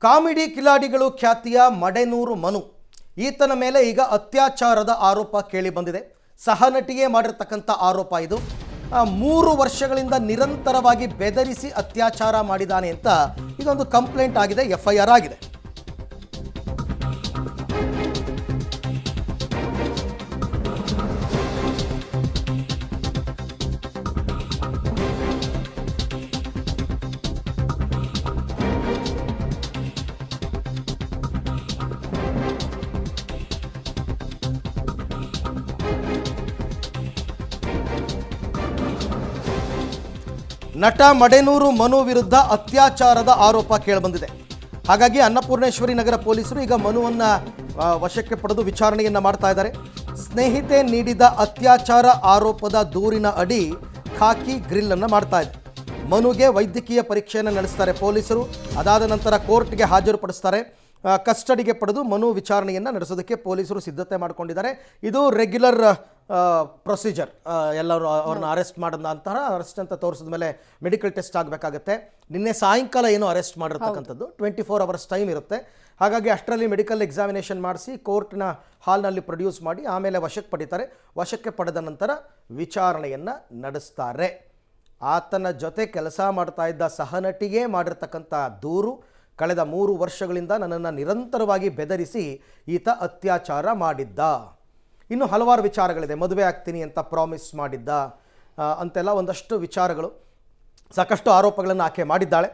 Comedy ಕಿಲಾಡಿಗಳು ಖ್ಯಾತಿಯ ಮಡೆನೂರು ಮನು ಈತನ ಮೇಲೆ ಈಗ ಅತ್ಯಾಚಾರದ ಆರೋಪ ಕೇಳಿ ಬಂದಿದೆ. ಸಹನಟಿಯೇ ಮಾಡಿರತಕ್ಕಂಥ ಆರೋಪ ಇದು. 3 ವರ್ಷಗಳಿಂದ ನಿರಂತರವಾಗಿ ಬೆದರಿಸಿ ಅತ್ಯಾಚಾರ ಮಾಡಿದಾನೆ ಅಂತ ಇದೊಂದು ಕಂಪ್ಲೇಂಟ್ ಆಗಿದೆ, FIR ಆಗಿದೆ. ನಟ ಮಡೆನೂರು ಮನು ವಿರುದ್ಧ ಅತ್ಯಾಚಾರದ ಆರೋಪ ಕೇಳಿಬಂದಿದೆ. ಹಾಗಾಗಿ ಅನ್ನಪೂರ್ಣೇಶ್ವರಿ ನಗರ ಪೊಲೀಸರು ಈಗ ಮನುವನ್ನು ವಶಕ್ಕೆ ಪಡೆದು ವಿಚಾರಣೆಯನ್ನು ಮಾಡ್ತಾ ಇದ್ದಾರೆ. ಸ್ನೇಹಿತೆ ನೀಡಿದ ಅತ್ಯಾಚಾರ ಆರೋಪದ ದೂರಿನ ಅಡಿ ಖಾಕಿ ಗ್ರಿಲ್ ಅನ್ನು ಮಾಡ್ತಾ ಇದೆ. ಮನುಗೆ ವೈದ್ಯಕೀಯ ಪರೀಕ್ಷೆಯನ್ನು ನಡೆಸ್ತಾರೆ ಪೊಲೀಸರು. ಅದಾದ ನಂತರ ಕೋರ್ಟ್ಗೆ ಹಾಜರುಪಡಿಸ್ತಾರೆ. ಕಸ್ಟಡಿಗೆ ಪಡೆದು ಮನು ವಿಚಾರಣೆಯನ್ನು ನಡೆಸೋದಕ್ಕೆ ಪೊಲೀಸರು ಸಿದ್ಧತೆ ಮಾಡಿಕೊಂಡಿದ್ದಾರೆ. ಇದು ರೆಗ್ಯುಲರ್ ಪ್ರೊಸೀಜರ್. ಎಲ್ಲರೂ ಅವ್ರನ್ನ ಅರೆಸ್ಟ್ ಮಾಡಿದಂತಹ ಅರೆಸ್ಟ್ ಅಂತ ತೋರಿಸಿದ ಮೇಲೆ ಮೆಡಿಕಲ್ ಟೆಸ್ಟ್ ಆಗಬೇಕಾಗತ್ತೆ. ನಿನ್ನೆ ಸಾಯಂಕಾಲ ಏನೋ ಅರೆಸ್ಟ್ ಮಾಡಿರ್ತಕ್ಕಂಥದ್ದು. 24 hours ಟೈಮ್ ಇರುತ್ತೆ. ಹಾಗಾಗಿ ಅಷ್ಟರಲ್ಲಿ ಮೆಡಿಕಲ್ ಎಕ್ಸಾಮಿನೇಷನ್ ಮಾಡಿಸಿ ಕೋರ್ಟ್ನ ಹಾಲ್ನಲ್ಲಿ ಪ್ರೊಡ್ಯೂಸ್ ಮಾಡಿ ಆಮೇಲೆ ವಶಕ್ಕೆ ಪಡಿತಾರೆ. ವಶಕ್ಕೆ ಪಡೆದ ನಂತರ ವಿಚಾರಣೆಯನ್ನು ನಡೆಸ್ತಾರೆ. ಆತನ ಜೊತೆ ಕೆಲಸ ಮಾಡ್ತಾ ಇದ್ದ ಸಹನಟಿಗೆ ಮಾಡಿರ್ತಕ್ಕಂಥ ದೂರು, ಕಳೆದ 3 ವರ್ಷಗಳಿಂದ ನನ್ನನ್ನು ನಿರಂತರವಾಗಿ ಬೆದರಿಸಿ ಈತ ಅತ್ಯಾಚಾರ ಮಾಡಿದ್ದ. ಇನ್ನು ಹಲವಾರು ವಿಚಾರಗಳಿದೆ. ಮದುವೆ ಆಗ್ತೀನಿ ಅಂತ ಪ್ರಾಮಿಸ್ ಮಾಡಿದ್ದ ಅಂತೆಲ್ಲ ಒಂದಷ್ಟು ವಿಚಾರಗಳು, ಸಾಕಷ್ಟು ಆರೋಪಗಳನ್ನು ಆಕೆ ಮಾಡಿದ್ದಾಳೆ.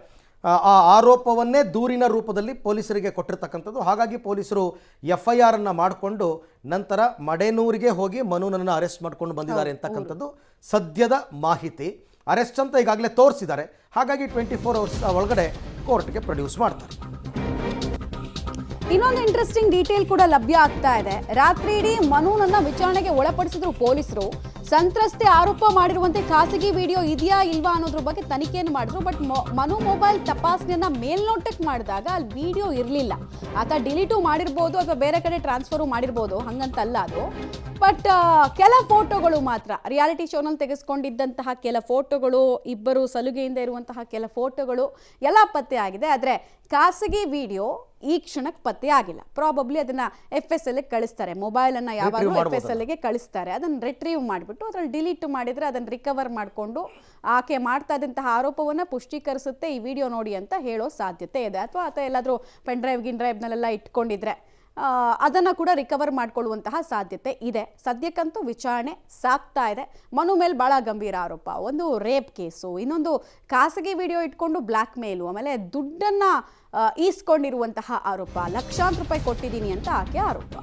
ಆ ಆರೋಪವನ್ನೇ ದೂರಿನ ರೂಪದಲ್ಲಿ ಪೊಲೀಸರಿಗೆ ಕೊಟ್ಟಿರ್ತಕ್ಕಂಥದ್ದು. ಹಾಗಾಗಿ ಪೊಲೀಸರು FIR ಅನ್ನು ಮಾಡಿಕೊಂಡು ನಂತರ ಮಡೆನೂರಿಗೆ ಹೋಗಿ ಮನುನನ್ನು ಅರೆಸ್ಟ್ ಮಾಡ್ಕೊಂಡು ಬಂದಿದ್ದಾರೆ ಅಂತಕ್ಕಂಥದ್ದು ಸದ್ಯದ ಮಾಹಿತಿ. ಅರೆಸ್ಟ್ ಅಂತ ಈಗಾಗಲೇ ತೋರಿಸಿದ್ದಾರೆ. ಹಾಗಾಗಿ 24 hours ಒಳಗಡೆ ಕೋರ್ಟ್ಗೆ ಪ್ರೊಡ್ಯೂಸ್ ಮಾಡ್ತಾರೆ. ಇನ್ನೊಂದು ಇಂಟ್ರೆಸ್ಟಿಂಗ್ ಡೀಟೇಲ್ ಕೂಡ ಲಭ್ಯ ಆಗ್ತಾ ಇದೆ. ರಾತ್ರಿ ಇಡೀ ಮನುನನ್ನ ವಿಚಾರಣೆಗೆ ಒಳಪಡಿಸಿದ್ರು ಪೊಲೀಸರು. ಸಂತ್ರಸ್ತೆ ಆರೋಪ ಮಾಡಿರುವಂತೆ ಖಾಸಗಿ ವಿಡಿಯೋ ಇದೆಯಾ ಇಲ್ವಾ ಅನ್ನೋದ್ರ ಬಗ್ಗೆ ತನಿಖೆಯನ್ನು ಮಾಡಿದ್ರು. ಬಟ್ ಮನು ಮೊಬೈಲ್ ತಪಾಸಣೆಯನ್ನ ಮೇಲ್ನೋಟಕ್ಕೆ ಮಾಡಿದಾಗ ಅಲ್ಲಿ ವಿಡಿಯೋ ಇರಲಿಲ್ಲ. ಆತ ಡಿಲೀಟು ಮಾಡಿರ್ಬೋದು ಅಥವಾ ಬೇರೆ ಕಡೆ ಟ್ರಾನ್ಸ್ಫರು ಮಾಡಿರ್ಬೋದು, ಹಂಗಂತಲ್ಲ ಅದು. ಬಟ್ ಕೆಲ ಫೋಟೋಗಳು ಮಾತ್ರ, ರಿಯಾಲಿಟಿ ಶೋನಲ್ಲಿ ತೆಗೆಸ್ಕೊಂಡಿದ್ದಂತಹ ಕೆಲ ಫೋಟೋಗಳು, ಇಬ್ಬರು ಸಲುಗೆಯಿಂದ ಇರುವಂತಹ ಕೆಲ ಫೋಟೋಗಳು ಎಲ್ಲ ಪತ್ತೆ ಆಗಿದೆ. ಆದರೆ ಖಾಸಗಿ ವಿಡಿಯೋ ಈ ಕ್ಷಣಕ್ಕೆ ಪತ್ತೆ ಆಗಿಲ್ಲ. ಪ್ರಾಬಬ್ಲಿ ಅದನ್ನ FSL ಕಳಿಸ್ತಾರೆ. ಮೊಬೈಲನ್ನು ಯಾವಾಗಲೂ FSLಗೆ ಕಳಿಸ್ತಾರೆ. ಅದನ್ನು ರಿಟ್ರೀವ್ ಮಾಡಿಬಿಟ್ಟು ಅದರಲ್ಲಿ ಡಿಲೀಟ್ ಮಾಡಿದರೆ ಅದನ್ನು ರಿಕವರ್ ಮಾಡಿಕೊಂಡು ಆಕೆ ಮಾಡ್ತಾ ಇದ್ದಂತಹ ಆರೋಪವನ್ನು ಪುಷ್ಟೀಕರಿಸುತ್ತೆ ಈ ವಿಡಿಯೋ ನೋಡಿ ಅಂತ ಹೇಳೋ ಸಾಧ್ಯತೆ ಇದೆ. ಅಥವಾ ಆತ ಎಲ್ಲಾದರೂ ಪೆನ್ಡ್ರೈವ್ನಲ್ಲೆಲ್ಲ ಇಟ್ಕೊಂಡಿದ್ರೆ ಅದನ್ನು ಕೂಡ ರಿಕವರ್ ಮಾಡಿಕೊಳ್ಳುವಂತಹ ಸಾಧ್ಯತೆ ಇದೆ. ಸದ್ಯಕ್ಕಂತೂ ವಿಚಾರಣೆ ಸಾಗ್ತಾ ಇದೆ. ಮನು ಮೇಲೆ ಭಾಳ ಗಂಭೀರ ಆರೋಪ. ಒಂದು ರೇಪ್ ಕೇಸು, ಇನ್ನೊಂದು ಖಾಸಗಿ ವಿಡಿಯೋ ಇಟ್ಕೊಂಡು ಬ್ಲ್ಯಾಕ್ ಮೇಲು, ಆಮೇಲೆ ದುಡ್ಡನ್ನು ಈಸ್ಕೊಂಡಿರುವಂತಹ ಆರೋಪ. ಲಕ್ಷಾಂತರ ರೂಪಾಯಿ ಕೊಟ್ಟಿದ್ದೀನಿ ಅಂತ ಆಕೆ ಆರೋಪ.